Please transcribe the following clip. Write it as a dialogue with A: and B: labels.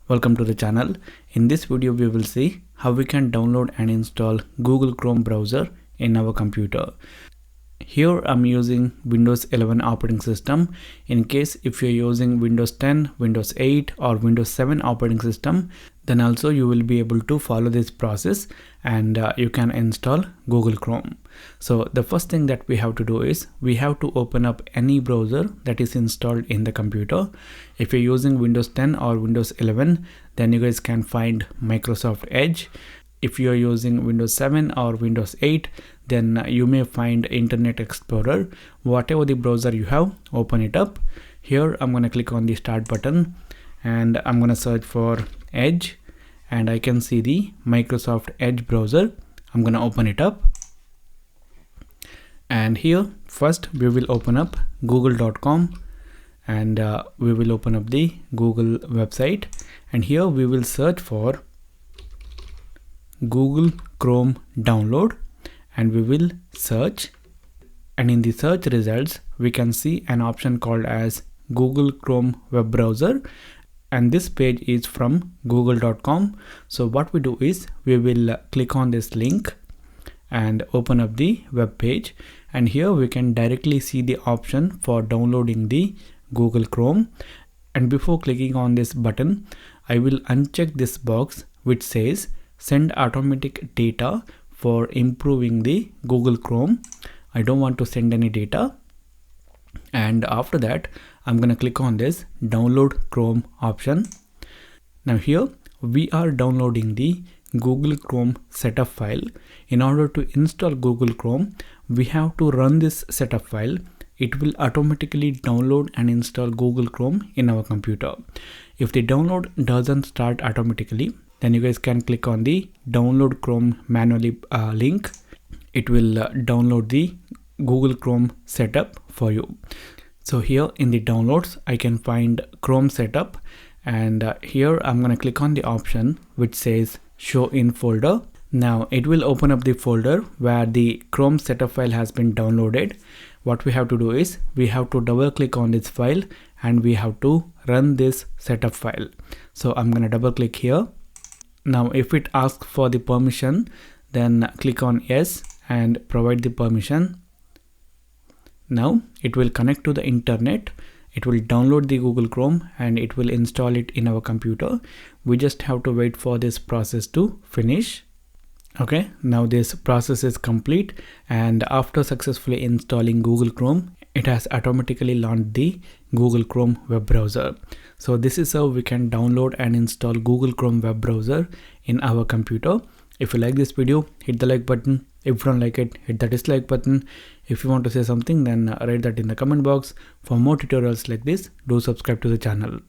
A: Welcome to the channel. In this video we will see how we can download and install Google Chrome browser in our computer. Here I'm using Windows 11 operating system. In case if you're using Windows 10, Windows 8 or Windows 7 operating system, then also you will be able to follow this process and you can install Google Chrome. So the first thing that we have to do is we have to open up any browser that is installed in the computer. If you're using Windows 10 or Windows 11, then you guys can find Microsoft Edge. If you are using Windows 7 or Windows 8, then you may find Internet Explorer. Whatever the browser you have, open it up. Here I'm going to click on the start button and I'm going to search for Edge, and I can see the Microsoft Edge browser. I'm going to open it up, and here first we will open up google.com and we will open up the Google website, and here we will search for Google Chrome download, and we will search, and in the search results we can see an option called as Google Chrome web browser, and this page is from google.com. So what we do is we will click on this link and open up the web page, and here we can directly see the option for downloading the Google Chrome. And before clicking on this button, I will uncheck this box which says send automatic data for improving the Google Chrome. I don't want to send any data. And after that, I'm going to click on this download Chrome option. Now here we are downloading the Google Chrome setup file. In order to install Google Chrome, we have to run this setup file. It will automatically download and install Google Chrome in our computer. If the download doesn't start automatically, then you guys can click on the download Chrome manually link. It will download the Google Chrome setup for you. So here in the downloads, I can find Chrome setup, and here I'm going to click on the option which says show in folder. Now it will open up the folder where the Chrome setup file has been downloaded. What we have to do is we have to double click on this file and we have to run this setup file. So I'm going to double click here. Now if it asks for the permission, then click on yes and provide the permission. Now it will connect to the internet. It will download the Google Chrome and it will install it in our computer. We just have to wait for this process to finish. Okay, now this process is complete, and after successfully installing Google Chrome, it has automatically launched the Google Chrome web browser. So this is how we can download and install Google Chrome web browser in our computer. If you like this video, hit the like button. If you don't like it, hit the dislike button. If you want to say something, then write that in the comment box. For more tutorials like this, do subscribe to the channel.